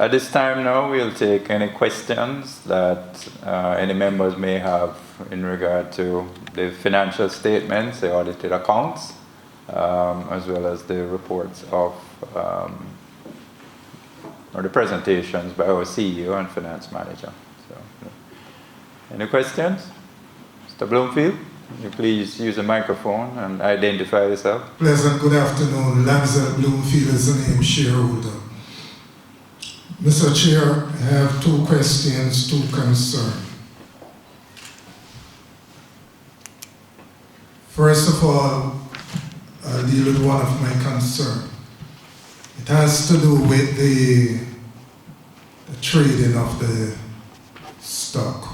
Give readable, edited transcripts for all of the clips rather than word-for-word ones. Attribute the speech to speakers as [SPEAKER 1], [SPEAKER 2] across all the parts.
[SPEAKER 1] at this time now, we'll take any questions that any members may have in regard to the financial statements, the audited accounts, as well as the reports of, or the presentations by our CEO and finance manager. So, any questions? Mr. Bloomfield, can you please use the microphone and identify yourself?
[SPEAKER 2] Pleasant good afternoon. Lanza Bloomfield is the name, shareholder. Mr. Chair, I have 2 questions, 2 concerns. First of all, I'll deal with one of my concerns. It has to do with the trading of the stock.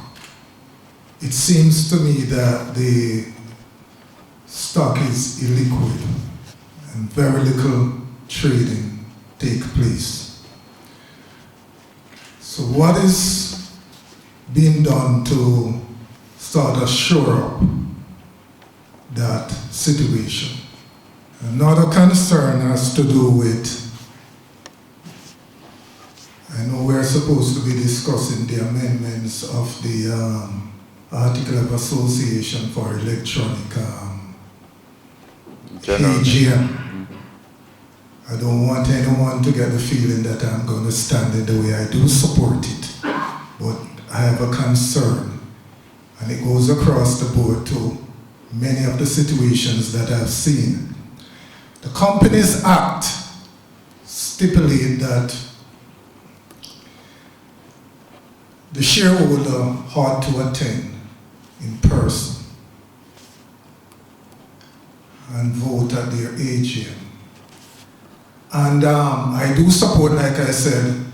[SPEAKER 2] It seems to me that the stock is illiquid and very little trading take place. So what is being done to sort of shore up that situation? Another concern has to do with, I know we're supposed to be discussing the amendments of the Article of Association for Electronic EGM. I don't want anyone to get the feeling that I'm going to stand in the way. I do support it, but I have a concern, and it goes across the board to many of the situations that I've seen. The Companies Act stipulates that the shareholder ought to attend in person and vote at their AGM. And I do support, like I said,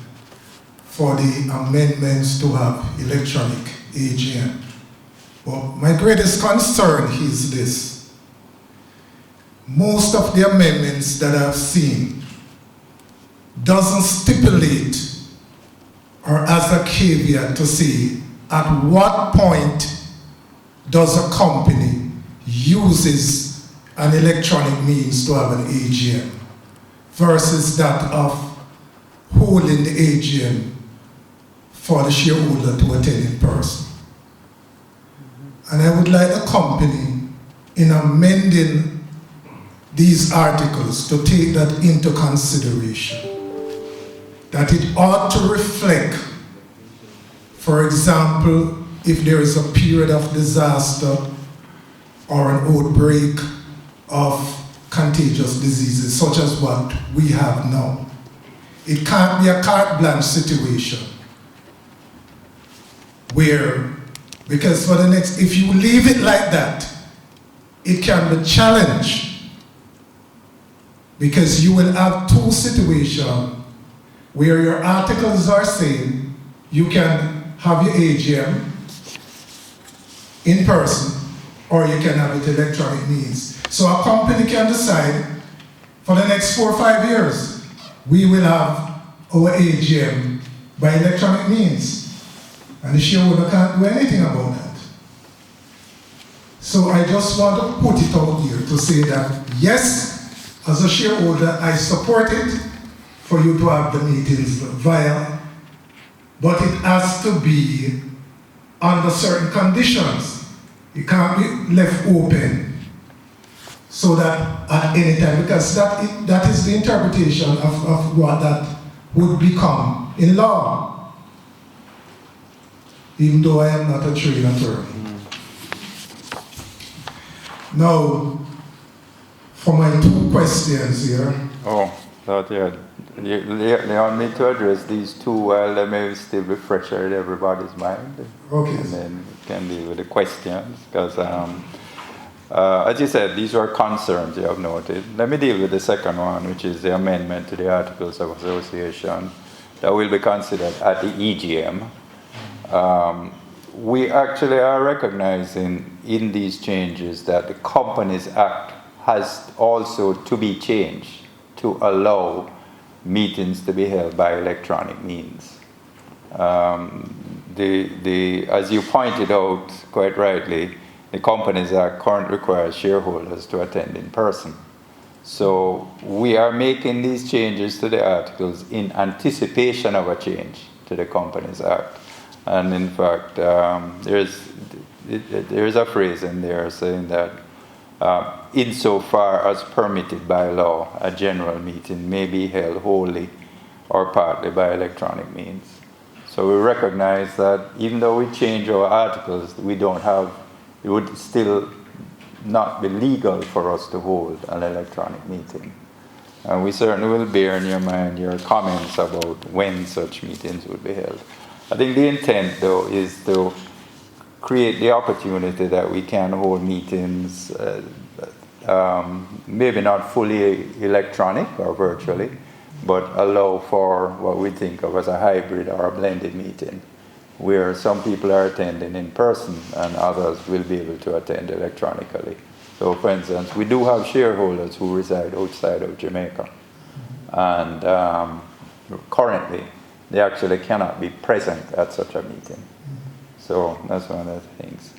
[SPEAKER 2] for the amendments to have electronic AGM. But my greatest concern is this. Most of the amendments that I've seen doesn't stipulate or as a caveat to say at what point does a company uses an electronic means to have an AGM versus that of holding the AGM for the shareholder to attend in person. And I would like the company, in amending these articles, to take that into consideration. That it ought to reflect, for example, if there is a period of disaster or an outbreak of contagious diseases such as what we have now. It can't be a carte blanche situation where, because for the next, if you leave it like that, it can be challenged because you will have 2 situations where your articles are saying you can have your AGM in person or you can have it electronic means. So a company can decide for the next 4 or 5 years, we will have our AGM by electronic means. And the shareholder can't do anything about that. So I just want to put it out here to say that, yes, as a shareholder, I support it for you to have the meetings via, but it has to be under certain conditions. It can't be left open so that at any time, because that is the interpretation of what that would become in law, even though I am not a trade attorney. Now, for my 2 questions here.
[SPEAKER 1] Oh, thought you want me to address these 2 while they may still be fresher in everybody's mind.
[SPEAKER 2] Okay.
[SPEAKER 1] And then it can be with the questions, because as you said, these are concerns you have noted. Let me deal with the second one, which is the amendment to the Articles of Association that will be considered at the EGM. We actually are recognizing in these changes that the Companies Act has also to be changed to allow meetings to be held by electronic means. As you pointed out quite rightly, the Companies Act currently requires shareholders to attend in person. So we are making these changes to the articles in anticipation of a change to the Companies Act. And in fact, there's a phrase in there saying that insofar as permitted by law, a general meeting may be held wholly or partly by electronic means. So we recognize that even though we change our articles, it would still not be legal for us to hold an electronic meeting. And we certainly will bear in your mind your comments about when such meetings would be held. I think the intent, though, is to create the opportunity that we can hold meetings, maybe not fully electronic or virtually, but allow for what we think of as a hybrid or a blended meeting, where some people are attending in person and others will be able to attend electronically. So, for instance, we do have shareholders who reside outside of Jamaica, and currently they actually cannot be present at such a meeting. So that's one of the things.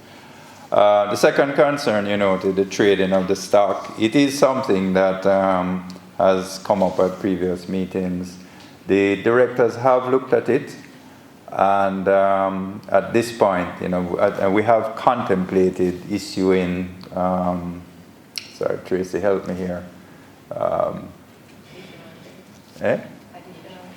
[SPEAKER 1] The second concern, the trading of the stock, it is something that has come up at previous meetings. The directors have looked at it, and at this point, we have contemplated issuing, sorry, Tracy, help me here.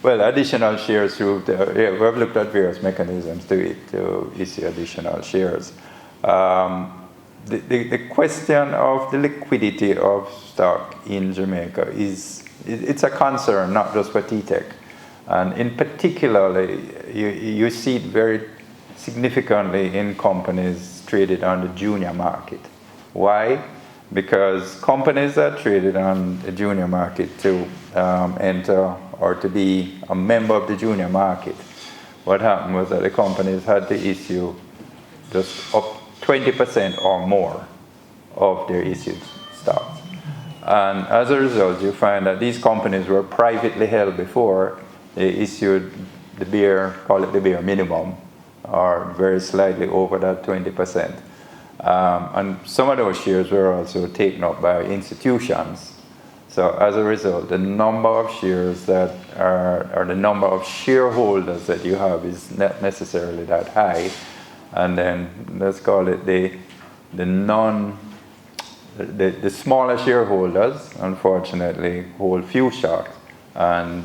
[SPEAKER 1] Well, additional shares through, we've looked at various mechanisms to issue additional shares. The question of the liquidity of stock in Jamaica it's a concern, not just for tTech. And in particular, you see it very significantly in companies traded on the junior market. Why? Because companies that traded on the junior market to enter or to be a member of the junior market, what happened was that the companies had to issue just up 20% or more of their issued stocks. And as a result, you find that these companies were privately held before. They issued call it the bare minimum, or very slightly over that 20%. And some of those shares were also taken up by institutions. So as a result, the number of shares or the number of shareholders that you have is not necessarily that high. And then let's call it the smaller shareholders, unfortunately, hold few stocks, and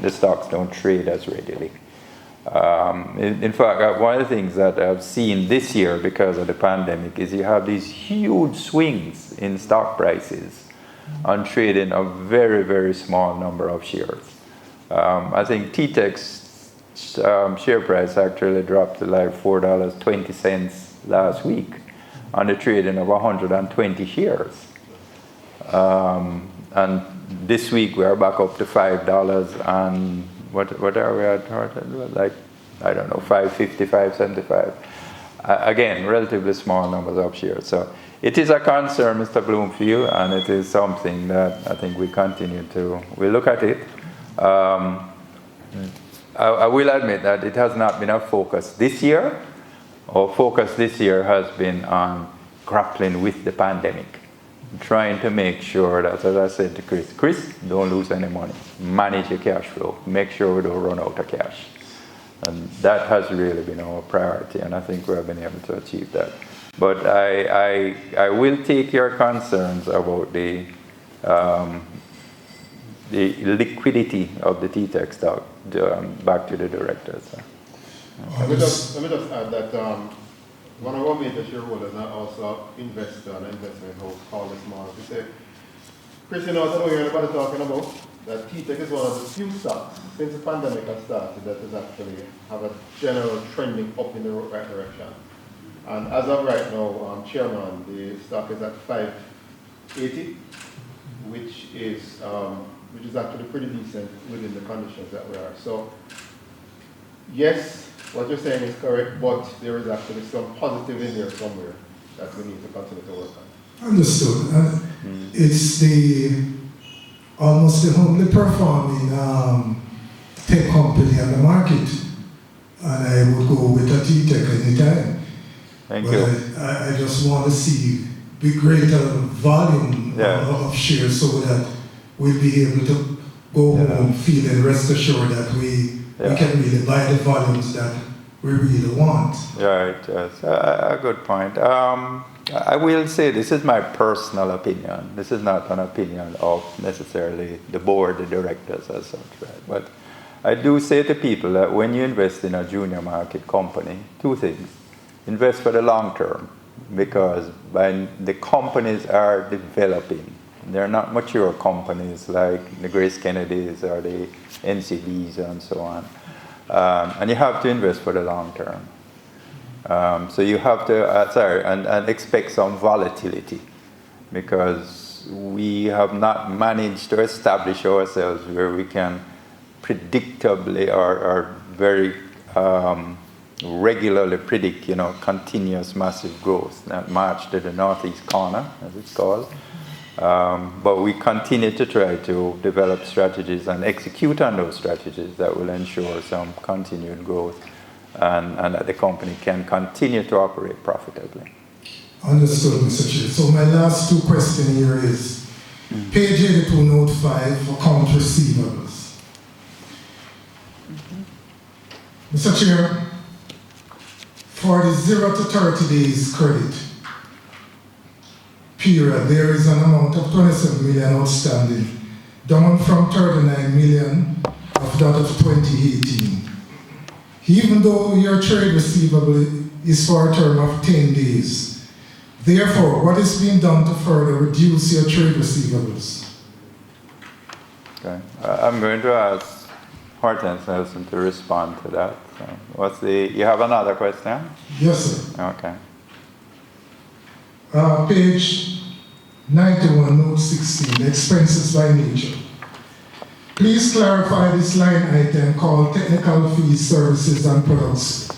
[SPEAKER 1] the stocks don't trade as readily. In fact, one of the things that I've seen this year because of the pandemic is you have these huge swings in stock prices on trading a very, very small number of shares. I think tTech's share price actually dropped to like $4.20 last week on the trading of 120 shares. And this week we are back up to $5 and what are we at? Like, I don't know, $5.50, $5.75. Again, relatively small numbers of shares. So it is a concern, Mr. Bloomfield, and it is something that I think we look at it. I will admit that it has not been a focus this year. Our focus this year has been on grappling with the pandemic, trying to make sure that, as I said to Chris, don't lose any money. Manage your cash flow. Make sure we don't run out of cash. And that has really been our priority, and I think we have been able to achieve that. But I will take your concerns about the liquidity of the tTech stock back to the directors.
[SPEAKER 3] Let me just add that one of our major shareholders and also investor in an investment house called this morning. He said, Chris, I don't know you're anybody talking about, that tTech is one of the few stocks since the pandemic has started that has actually have a general trending up in the right direction. And as of right now, Chairman, the stock is at 580, which is actually pretty decent within the conditions that we are. So, yes, what you're saying is correct, but there is actually some positive in there somewhere that we need to continue to work on.
[SPEAKER 2] Understood. It's almost the only performing tech company on the market, and I would go with a tTech anytime.
[SPEAKER 1] Thank
[SPEAKER 2] but
[SPEAKER 1] you.
[SPEAKER 2] I just want to see with greater volume
[SPEAKER 1] Yeah.
[SPEAKER 2] of shares so that we'll be able to go home feeling rest assured that we can really buy the volumes that we really want.
[SPEAKER 1] Right, yes, a good point. I will say this is my personal opinion. This is not an opinion of necessarily the board, the directors as such, right? But I do say to people that when you invest in a junior market company, two things. Invest for the long term, because when the companies are developing, they're not mature companies like the Grace Kennedys or the NCBs and so on. And you have to invest for the long term. So you have to, and expect some volatility, because we have not managed to establish ourselves where we can predictably or very regularly predict, continuous massive growth, that march to the northeast corner, as it's called. But we continue to try to develop strategies and execute on those strategies that will ensure some continued growth and that the company can continue to operate profitably.
[SPEAKER 2] Understood, Mr. Chair. So my last two questions here is page 82, note 5, for account receivables. Mr. Chair, for the 0 to 30 days credit period, there is an amount of 27 million outstanding, down from 39 million of that of 2018. Even though your trade receivable is for a term of 10 days, therefore, what is being done to further reduce your trade receivables?
[SPEAKER 1] Okay, I'm going to ask Hortense Nelson to respond to that. So you have another question?
[SPEAKER 2] Yes, sir.
[SPEAKER 1] Okay.
[SPEAKER 2] Page 91, note 16, expenses by nature. Please clarify this line item called technical fees, services and products,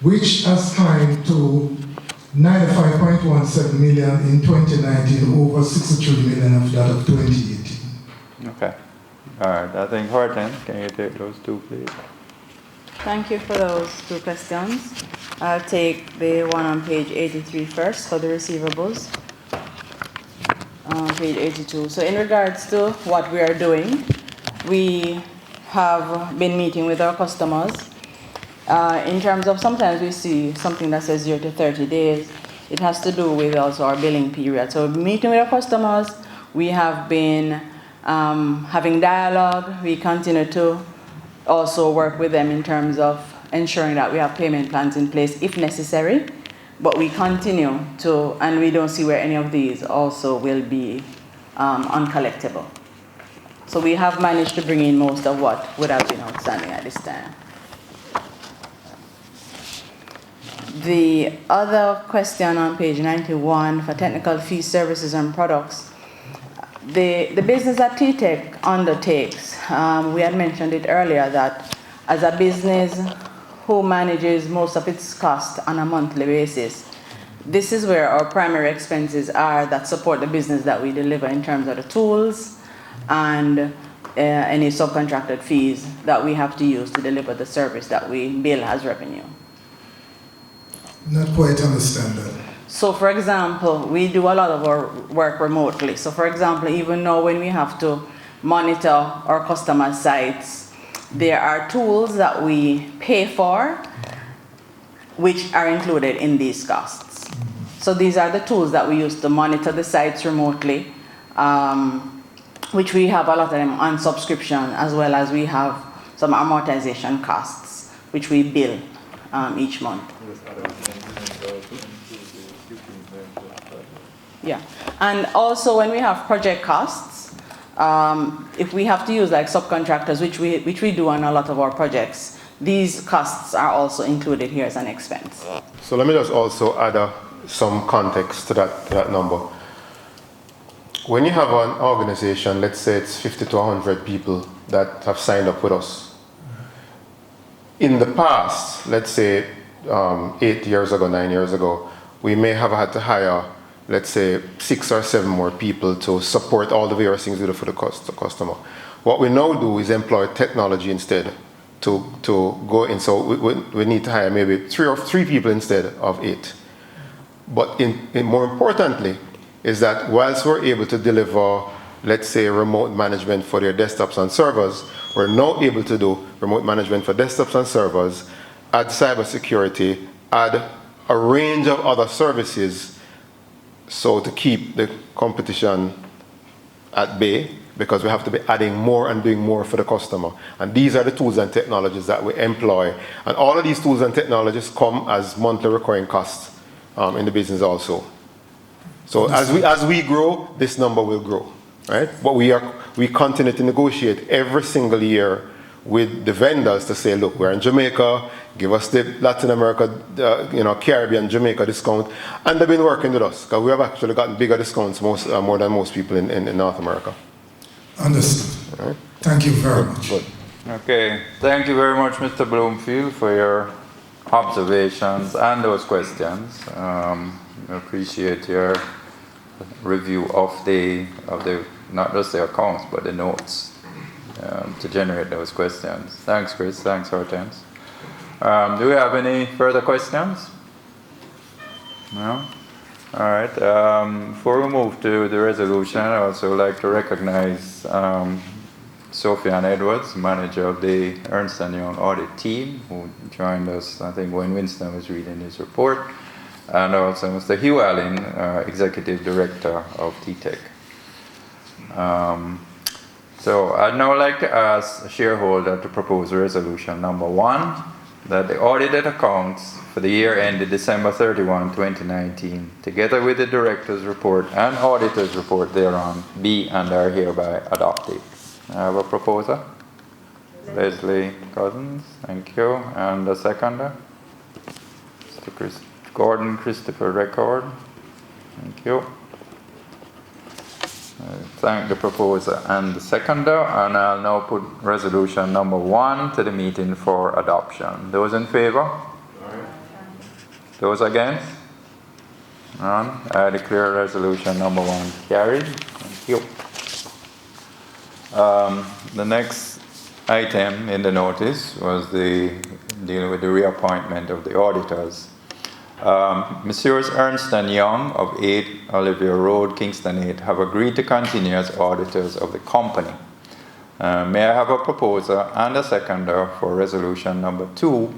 [SPEAKER 2] which has climbed to 95.17 million in 2019, over 63 million of that of 2018.
[SPEAKER 1] Okay. All right. I think Hortense, can you take those two, please?
[SPEAKER 4] Thank you for those two questions. I'll take the one on page 83 first for the receivables. Page 82. So in regards to what we are doing, we have been meeting with our customers. In terms of, sometimes we see something that says 0 to 30 days. It has to do with also our billing period. So meeting with our customers, we have been having dialogue. We continue to also work with them in terms of ensuring that we have payment plans in place if necessary. But we continue to, and we don't see where any of these also will be uncollectible. So we have managed to bring in most of what would have been outstanding at this time. The other question on page 91 for technical fees, services and products. The business that tTech undertakes, we had mentioned it earlier that as a business who manages most of its cost on a monthly basis, this is where our primary expenses are that support the business that we deliver in terms of the tools and any subcontracted fees that we have to use to deliver the service that we bill as revenue.
[SPEAKER 2] Not quite understand that.
[SPEAKER 4] So for example, we do a lot of our work remotely. So for example, even now when we have to monitor our customer sites, there are tools that we pay for which are included in these costs. So these are the tools that we use to monitor the sites remotely, which we have a lot of them on subscription, as well as we have some amortization costs, which we bill each month. Yeah, and also when we have project costs, if we have to use like subcontractors, which we do on a lot of our projects, these costs are also included here as an expense.
[SPEAKER 3] So let me just also add some context to that number. When you have an organization, let's say it's 50 to 100 people that have signed up with us. In the past, let's say 8 years ago, 9 years ago, we may have had to hire, let's say 6 or 7 more people to support all the various things we do for the customer. What we now do is employ technology instead to go in. So we need to hire maybe 3 people instead of 8. But more importantly, is that whilst we're able to deliver, let's say, remote management for their desktops and servers, we're now able to do remote management for desktops and servers, add cybersecurity, add a range of other services, so to keep the competition at bay, because we have to be adding more and doing more for the customer. And these are the tools and technologies that we employ. And all of these tools and technologies come as monthly recurring costs in the business also. So as we grow, this number will grow, right? But we continue to negotiate every single year with the vendors to say, look, we're in Jamaica, give us the Latin America, Caribbean, Jamaica discount. And they've been working with us, because we have actually gotten bigger discounts more than most people in North America.
[SPEAKER 2] Understood.
[SPEAKER 3] Right.
[SPEAKER 2] Thank you very much.
[SPEAKER 3] Good.
[SPEAKER 1] Okay, thank you very much, Mr. Bloomfield, for your observations and those questions. I appreciate your review of the not just the accounts but the notes to generate those questions. Thanks, Chris. Thanks, Hortense. Do we have any further questions? No? All right. Before we move to the resolution, I'd also like to recognize Sophian Edwards, manager of the Ernst & Young audit team, who joined us, I think, when Winston was reading his report, and also Mr. Hugh Allen, executive director of tTech. So I'd now like to ask a shareholder to propose resolution number 1, that the audited accounts for the year ended December 31, 2019, together with the director's report and auditor's report thereon, be and are hereby adopted. I have a proposer. Leslie Cousins, thank you. And the seconder? Mr. Gordon Christopher Record, thank you. Thank the proposer and the seconder, and I'll now put resolution number 1 to the meeting for adoption. Those in favor? Aye. Those against? None. I declare resolution number 1 carried. Thank you. The next item in the notice was dealing with the reappointment of the auditors. Messrs. Ernst & Young of 8 Olivia Road, Kingston 8, have agreed to continue as auditors of the company. May I have a proposer and a seconder for resolution number 2,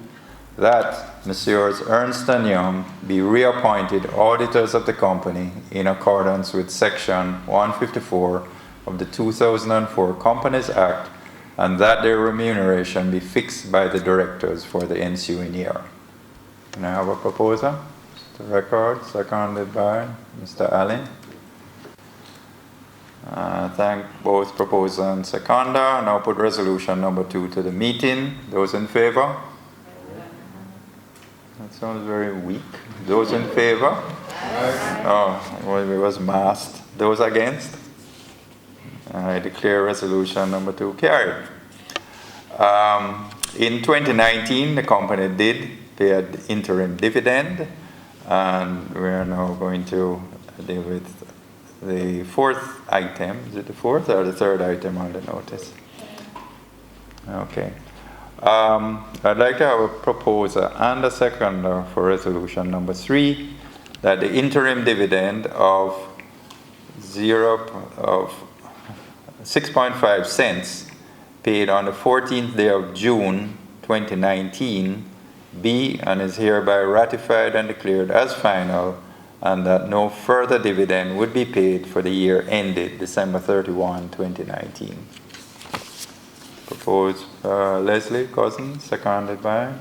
[SPEAKER 1] that Messrs. Ernst & Young be reappointed auditors of the company in accordance with section 154 of the 2004 Companies Act, and that their remuneration be fixed by the directors for the ensuing year. Can I have a proposer? Mr. Record, seconded by Mr. Allen. Thank both proposer and seconder. Now put resolution number 2 to the meeting. Those in favor? That sounds very weak. Those in favor? Oh, well, it was masked. Those against? I declare resolution number 2 carried. In 2019, the company did pay an interim dividend, and we are now going to deal with the 4th item. Is it the 4th or the 3rd item on the notice? Okay. I'd like to have a proposer and a seconder for resolution number 3, that the interim dividend of 6.5 cents paid on the 14th day of June 2019 be and is hereby ratified and declared as final, and that no further dividend would be paid for the year ended December 31, 2019. Proposed Leslie Cousins, seconded by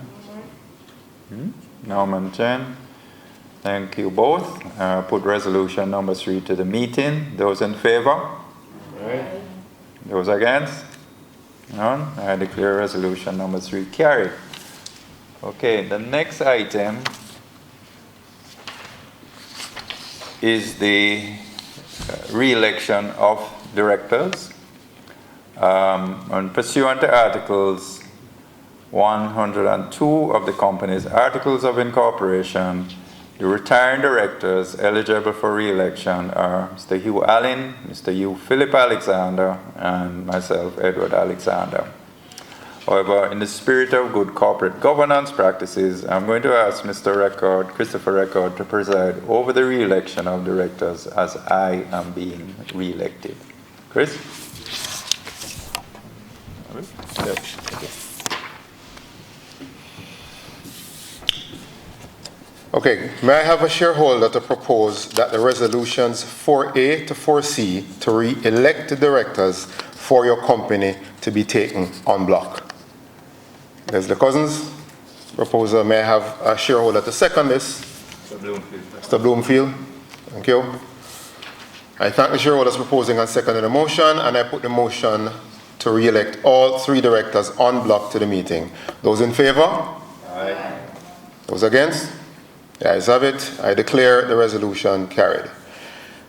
[SPEAKER 1] Norman Chen. Thank you both. Put resolution number 3 to the meeting. Those in favor? Aye. Those against? None. I declare resolution number 3 carried. Okay, the next item is the re-election of directors. And pursuant to Articles 102 of the company's Articles of Incorporation, the retiring directors eligible for re-election are Mr. Hugh Allen, Mr. Hugh Philip Alexander, and myself, Edward Alexander. However, in the spirit of good corporate governance practices, I'm going to ask Christopher Record, to preside over the re-election of directors as I am being re-elected. Chris?
[SPEAKER 3] Okay, may I have a shareholder to propose that the resolutions 4A to 4C to re-elect the directors for your company to be taken en bloc? There's the Cousins proposal. May I have a shareholder to second this? Mr. Bloomfield. Thank you. I thank the shareholders proposing and seconding the motion, and I put the motion to re-elect all 3 directors en bloc to the meeting. Those in favor? Aye. Those against? The ayes have it. I declare the resolution carried.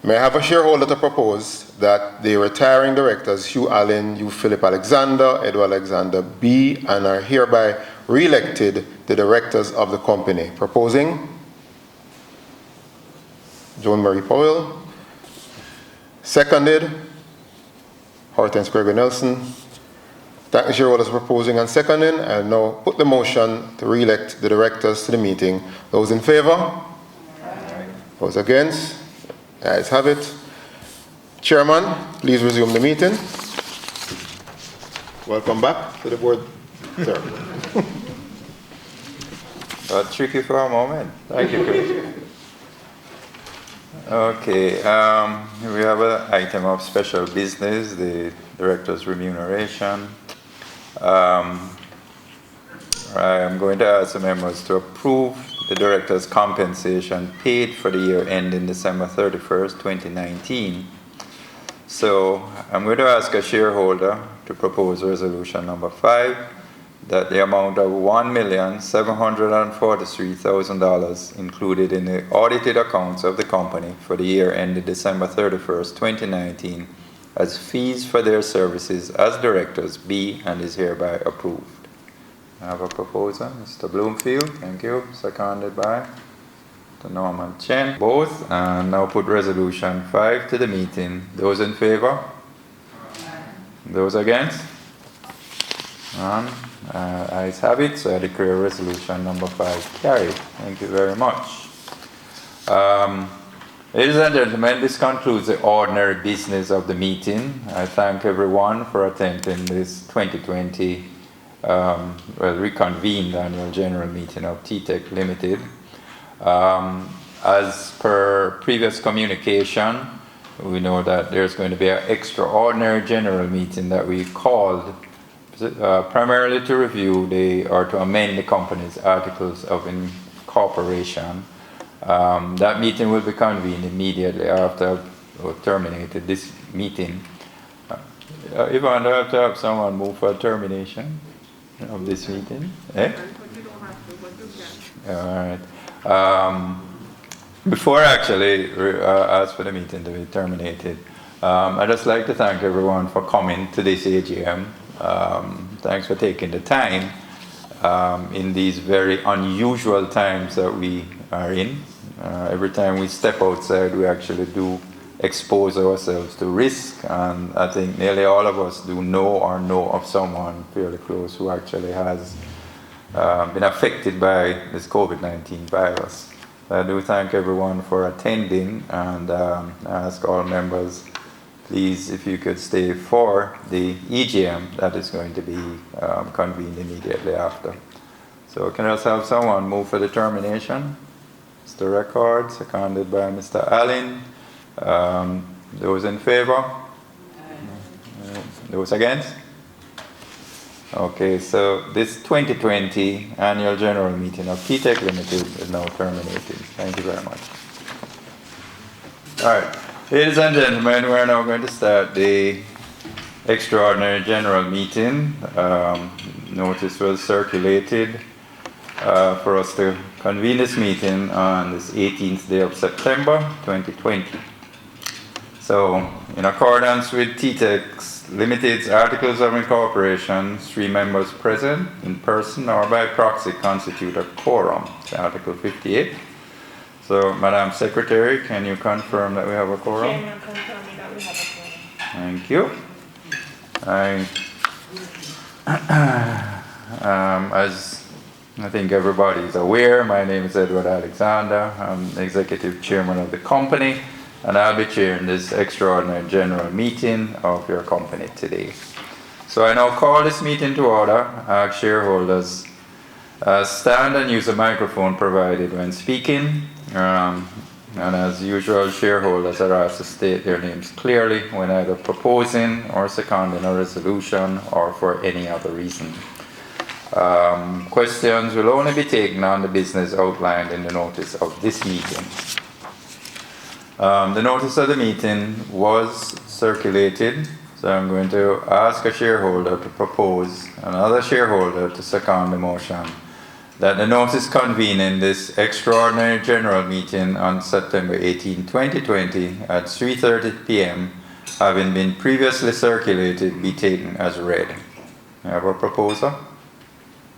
[SPEAKER 3] May I have a shareholder to propose that the retiring directors Hugh Allen, Hugh Philip Alexander, Edward Alexander be and are hereby re-elected the directors of the company. Proposing? Joan Marie Powell. Seconded? Hortense Gregory Nelson. Thank the shareholders proposing and seconding. I'll now put the motion to re-elect the directors to the meeting. Those in favor? Aye. Those against? The ayes have it. Chairman, please resume the meeting. Welcome back to the board, sir.
[SPEAKER 1] Tricky for a moment. Thank you, Chris. Okay, we have an item of special business, the director's remuneration. I am going to ask the members to approve the director's compensation paid for the year ending December 31st, 2019. So I'm going to ask a shareholder to propose resolution number 5, that the amount of $1,743,000 included in the audited accounts of the company for the year ended December 31st, 2019 as fees for their services as directors be and is hereby approved. I have a proposal, Mr. Bloomfield, thank you, seconded by Mr. Norman Chen, both, and now put resolution 5 to the meeting. Those in favor? Those against? None. Ayes have it, so I declare resolution number 5 carried. Thank you very much. Ladies and gentlemen, this concludes the ordinary business of the meeting. I thank everyone for attending this 2020 reconvened annual general meeting of tTech Limited. As per previous communication, we know that there's going to be an extraordinary general meeting that we called primarily to review or to amend the company's articles of incorporation. That meeting will be convened immediately after we terminated this meeting. Yvonne, do I have to have someone move for termination of this meeting? Eh? All right. Before I actually ask for the meeting to be terminated, I'd just like to thank everyone for coming to this AGM. Thanks for taking the time in these very unusual times that we are in. Every time we step outside, we actually do expose ourselves to risk, and I think nearly all of us do know or know of someone fairly close who actually has been affected by this COVID-19 virus. I do thank everyone for attending, and I ask all members, please, if you could stay for the EGM that is going to be convened immediately after. So can I just have someone move for the termination? Mr. Record, seconded by Mr. Allen. Those in favor? Those against? Okay, so this 2020 annual general meeting of tTech Limited is now terminated. Thank you very much. All right, ladies and gentlemen, we are now going to start the extraordinary general meeting. Notice was circulated for us to convene this meeting on this 18th day of September 2020. So, in accordance with tTech Limited's Articles of Incorporation, 3 members present in person or by proxy constitute a quorum. It's Article 58. So, Madam Secretary, can you confirm that we have a quorum?
[SPEAKER 5] Chairman, confirming that we have a quorum.
[SPEAKER 1] Thank you. I As I think everybody is aware, my name is Edward Alexander. I'm Executive Chairman of the company, and I'll be chairing this extraordinary general meeting of your company today. So I now call this meeting to order. Our shareholders stand and use the microphone provided when speaking. And as usual, shareholders are asked to state their names clearly when either proposing or seconding a resolution or for any other reason. Questions will only be taken on the business outlined in the notice of this meeting. The notice of the meeting was circulated, so I'm going to ask a shareholder to propose, another shareholder to second the motion that the notice convening this extraordinary general meeting on September 18, 2020 at 3:30 p.m. having been previously circulated be taken as read. I have a proposer,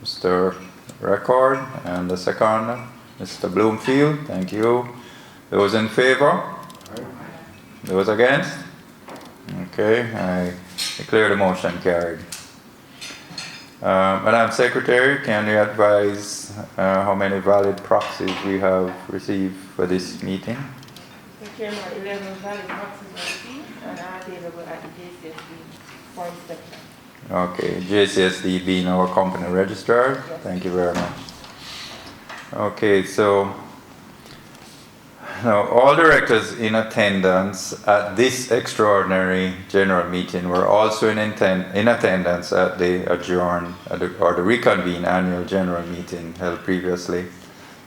[SPEAKER 1] Mr. Record, and the seconder, Mr. Bloomfield. Thank you. Those in favor? Those against? Okay, I declare the motion carried. Madam Secretary, can you advise how many valid proxies we have received for this meeting?
[SPEAKER 5] Mr. Chairman, 11 valid proxies were received and are available at the JCSD for inspection.
[SPEAKER 1] Okay, JCSD being our company registrar.
[SPEAKER 5] Yes.
[SPEAKER 1] Thank you very much. Okay, so now all directors in attendance at this extraordinary general meeting were also in attendance at the adjourned or the reconvened annual general meeting held previously.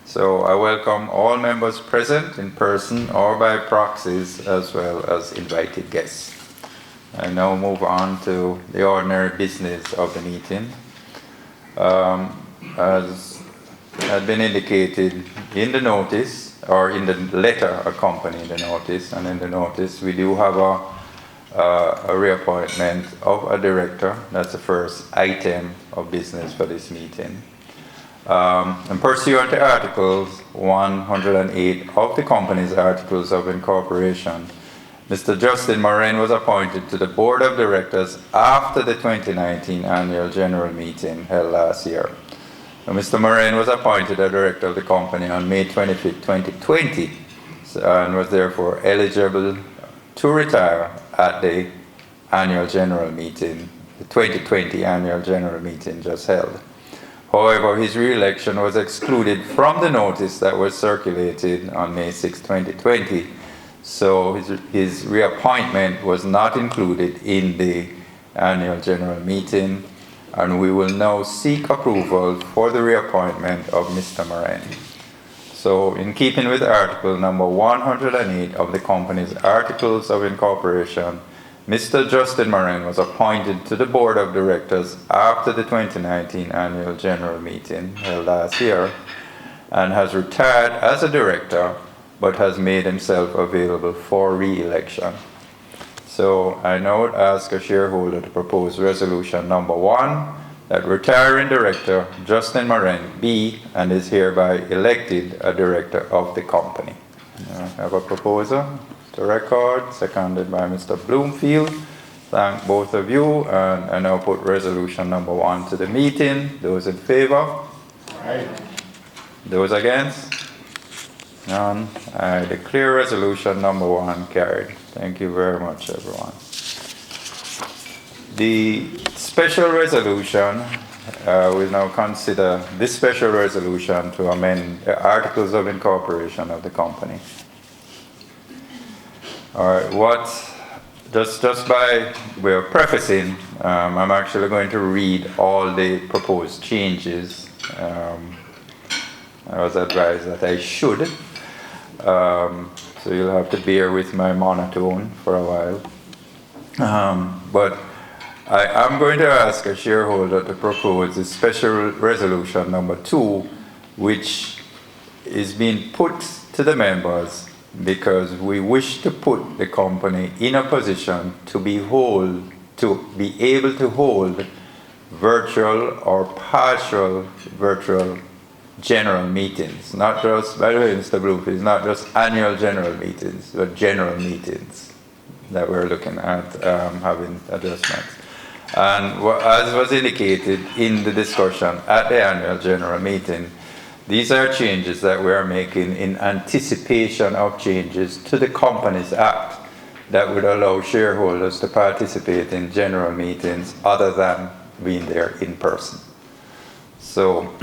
[SPEAKER 1] So I welcome all members present in person or by proxies, as well as invited guests. I now move on to the ordinary business of the meeting. As had been indicated in the notice, or in the letter accompanying the notice, and in the notice we do have a reappointment of a director. That's the first item of business for this meeting. And pursuant to Articles 108 of the company's Articles of Incorporation, Mr. Justin Moran was appointed to the Board of Directors after the 2019 Annual General Meeting held last year. Mr. Moran was appointed a director of the company on May 25, 2020, and was therefore eligible to retire at the annual general meeting, the 2020 annual general meeting just held. However, his re-election was excluded from the notice that was circulated on May 6, 2020, so his reappointment was not included in the annual general meeting. And we will now seek approval for the reappointment of Mr. Moran. So, in keeping with Article number 108 of the company's Articles of Incorporation, Mr. Justin Moran was appointed to the Board of Directors after the 2019 Annual General Meeting held last year, and has retired as a director, but has made himself available for re-election. So I now would ask a shareholder to propose resolution number 1, that retiring director Justin Moran be and is hereby elected a director of the company. I have a proposer, Mr. Record, seconded by Mr. Bloomfield. Thank both of you, and I now put resolution number 1 to the meeting. Those in favor?
[SPEAKER 3] Aye.
[SPEAKER 1] Those against? None. I declare resolution number 1 carried. Thank you very much, everyone. The special resolution, we'll now consider this special resolution to amend the Articles of Incorporation of the company. All right, just by way of prefacing, I'm actually going to read all the proposed changes. I was advised that I should. So you'll have to bear with my monotone for a while. But I am going to ask a shareholder to propose a special resolution number 2, which is being put to the members because we wish to put the company in a position to be able to hold virtual or partial virtual general meetings, not just, by the way, Mr. Bloomfield, it's not just annual general meetings, but general meetings that we're looking at having adjustments. And as was indicated in the discussion at the annual general meeting, these are changes that we are making in anticipation of changes to the Companies Act that would allow shareholders to participate in general meetings other than being there in person. So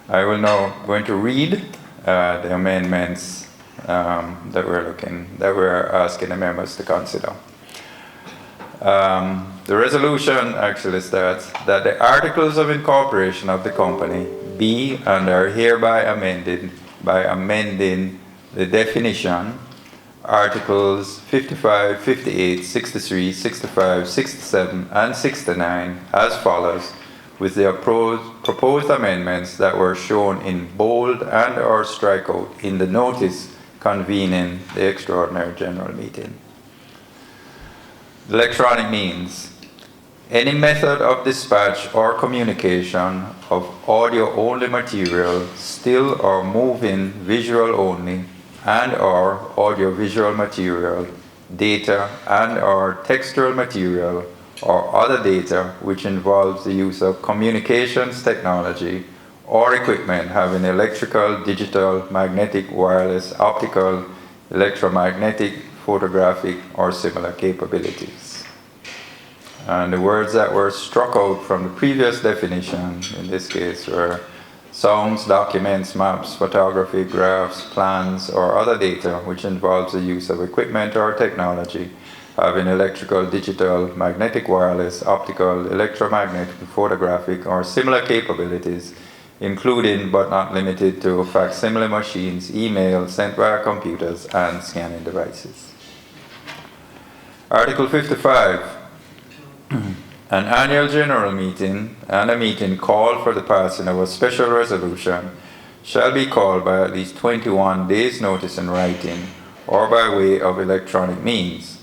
[SPEAKER 1] I will now going to read the amendments that we're asking the members to consider. The resolution actually states that the articles of incorporation of the company be and are hereby amended by amending the definition, articles 55, 58, 63, 65, 67, and 69 as follows, with the proposed amendments that were shown in bold and or strikeout in the notice convening the extraordinary general meeting. Electronic means any method of dispatch or communication of audio-only material, still or moving visual only, and or audio-visual material, data and or textual material, or other data which involves the use of communications technology or equipment having electrical, digital, magnetic, wireless, optical, electromagnetic, photographic, or similar capabilities. And the words that were struck out from the previous definition in this case were sounds, documents, maps, photography, graphs, plans, or other data which involves the use of equipment or technology having electrical, digital, magnetic, wireless, optical, electromagnetic, photographic, or similar capabilities, including but not limited to facsimile machines, email sent via computers, and scanning devices. Article 55. An annual general meeting and a meeting called for the passing of a special resolution shall be called by at least 21 days' notice in writing or by way of electronic means.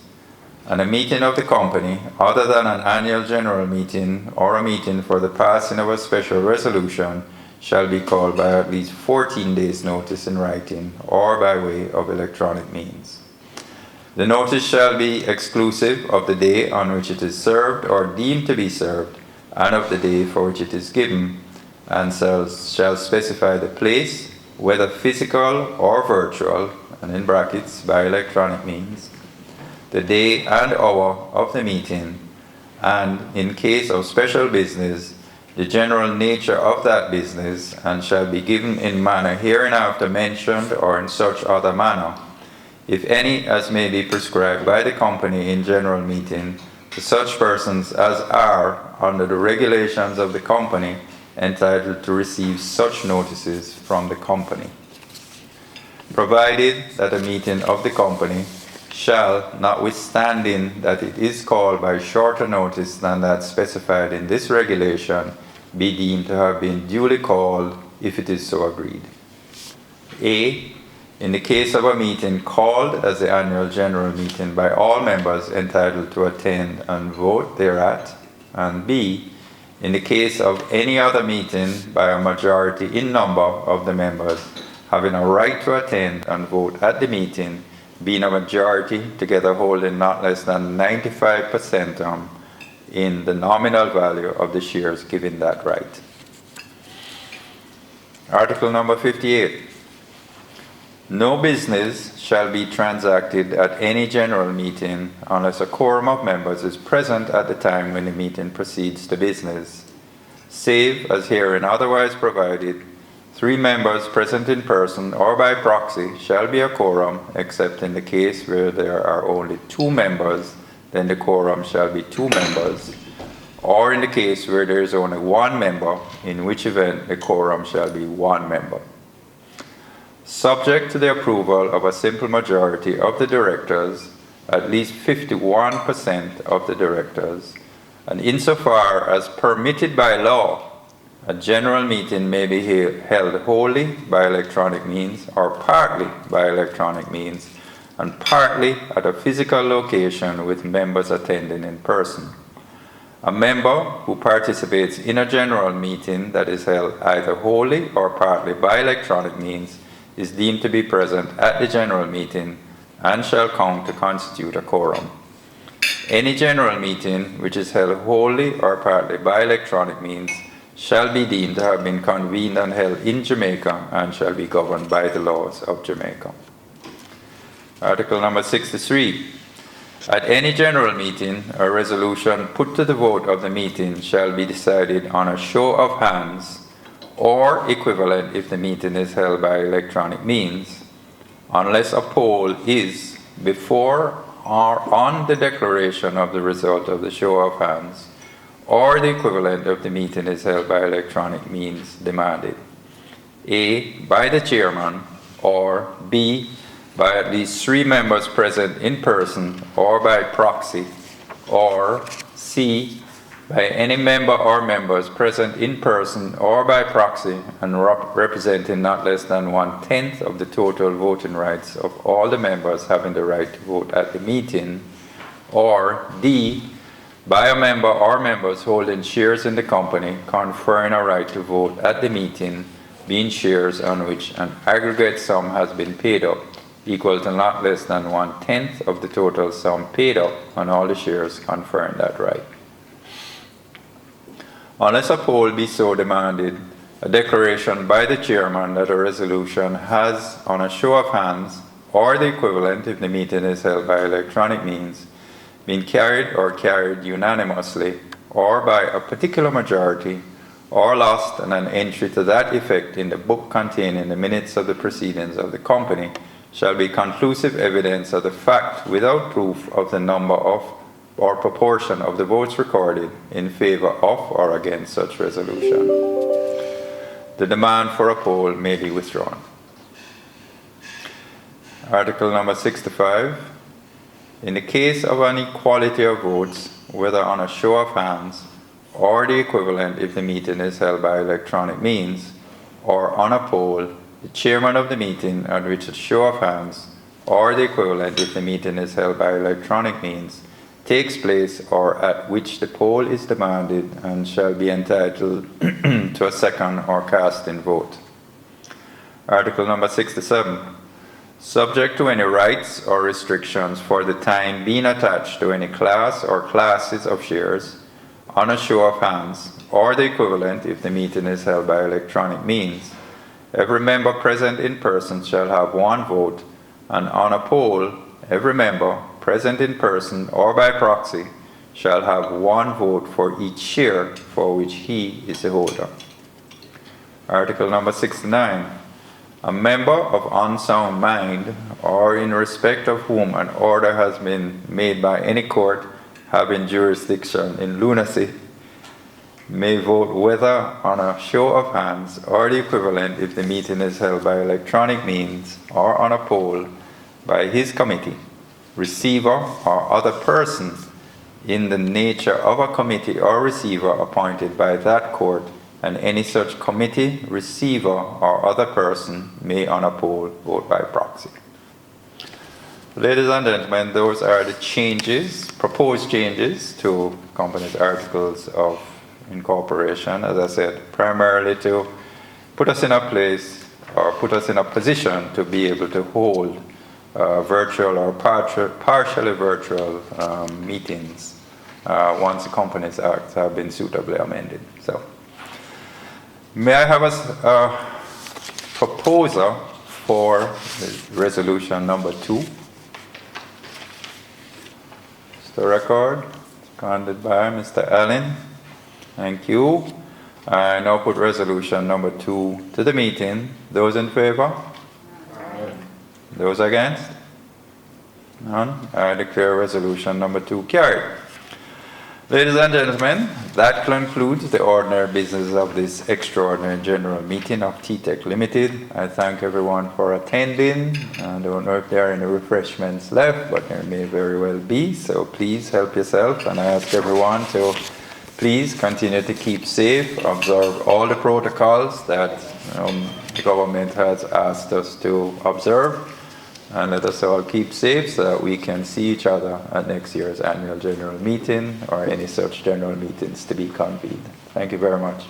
[SPEAKER 1] And a meeting of the company, other than an annual general meeting or a meeting for the passing of a special resolution, shall be called by at least 14 days' notice in writing or by way of electronic means. The notice shall be exclusive of the day on which it is served or deemed to be served, and of the day for which it is given, and shall specify the place, whether physical or virtual, and in brackets, by electronic means, the day and hour of the meeting, and, in case of special business, the general nature of that business, and shall be given in manner hereinafter mentioned or in such other manner, if any, as may be prescribed by the company in general meeting, to such persons as are, under the regulations of the company, entitled to receive such notices from the company. Provided that a meeting of the company shall, notwithstanding that it is called by shorter notice than that specified in this regulation, be deemed to have been duly called if it is so agreed. A. In the case of a meeting called as the annual general meeting by all members entitled to attend and vote thereat, and B. In the case of any other meeting by a majority in number of the members having a right to attend and vote at the meeting, being a majority together holding not less than 95% in the nominal value of the shares given that right. Article number 58. No business shall be transacted at any general meeting unless a quorum of members is present at the time when the meeting proceeds to business, save as herein otherwise provided. 3 members present in person or by proxy shall be a quorum, except in the case where there are only 2 members, then the quorum shall be 2 members, or in the case where there is only 1 member, in which event the quorum shall be 1 member. Subject to the approval of a simple majority of the directors, at least 51% of the directors, and insofar as permitted by law, a general meeting may be held wholly by electronic means or partly by electronic means, and partly at a physical location with members attending in person. A member who participates in a general meeting that is held either wholly or partly by electronic means is deemed to be present at the general meeting and shall count to constitute a quorum. Any general meeting which is held wholly or partly by electronic means shall be deemed to have been convened and held in Jamaica and shall be governed by the laws of Jamaica. Article number 63. At any general meeting, a resolution put to the vote of the meeting shall be decided on a show of hands or equivalent if the meeting is held by electronic means, unless a poll is before or on the declaration of the result of the show of hands, or the equivalent of the meeting is held by electronic means demanded. A, by the chairman, or B, by at least 3 members present in person or by proxy, or C, by any member or members present in person or by proxy and representing not less than 1/10 of the total voting rights of all the members having the right to vote at the meeting, or D, by a member or members holding shares in the company conferring a right to vote at the meeting, being shares on which an aggregate sum has been paid up, equal to not less than 1/10 of the total sum paid up on all the shares conferring that right. Unless a poll be so demanded, a declaration by the chairman that a resolution has, on a show of hands, or the equivalent if the meeting is held by electronic means, been carried or carried unanimously, or by a particular majority, or lost, and an entry to that effect in the book containing the minutes of the proceedings of the company shall be conclusive evidence of the fact without proof of the number of or proportion of the votes recorded in favor of or against such resolution. The demand for a poll may be withdrawn. Article number 65. In the case of an equality of votes, whether on a show of hands or the equivalent if the meeting is held by electronic means, or on a poll, the chairman of the meeting at which a show of hands or the equivalent if the meeting is held by electronic means takes place or at which the poll is demanded and shall be entitled to a second or casting vote. Article number 67. Subject to any rights or restrictions for the time being attached to any class or classes of shares on a show of hands or the equivalent if the meeting is held by electronic means, every member present in person shall have 1 vote, and on a poll, every member present in person or by proxy shall have 1 vote for each share for which he is the holder. Article number 69. A member of unsound mind, or in respect of whom an order has been made by any court having jurisdiction in lunacy, may vote whether on a show of hands or the equivalent if the meeting is held by electronic means or on a poll by his committee, receiver, or other person in the nature of a committee or receiver appointed by that court, and any such committee, receiver, or other person may on a poll vote by proxy. Ladies and gentlemen, those are the changes, proposed changes to company's articles of incorporation, as I said, primarily to put us in a place or put us in a position to be able to hold virtual or partially virtual meetings once the Companies Act have been suitably amended. So, may I have a proposer for resolution number 2? The record, seconded by Mr. Allen. Thank you. I now put resolution number 2 to the meeting. Those in favor? Aye. Those against? None. I declare resolution number 2 carried. Ladies and gentlemen, that concludes the ordinary business of this extraordinary general meeting of tTech Limited. I thank everyone for attending. I don't know if there are any refreshments left, but there may very well be, so please help yourself, and I ask everyone to please continue to keep safe, observe all the protocols that the government has asked us to observe, and let us all keep safe so that we can see each other at next year's annual general meeting or any such general meetings to be convened. Thank you very much.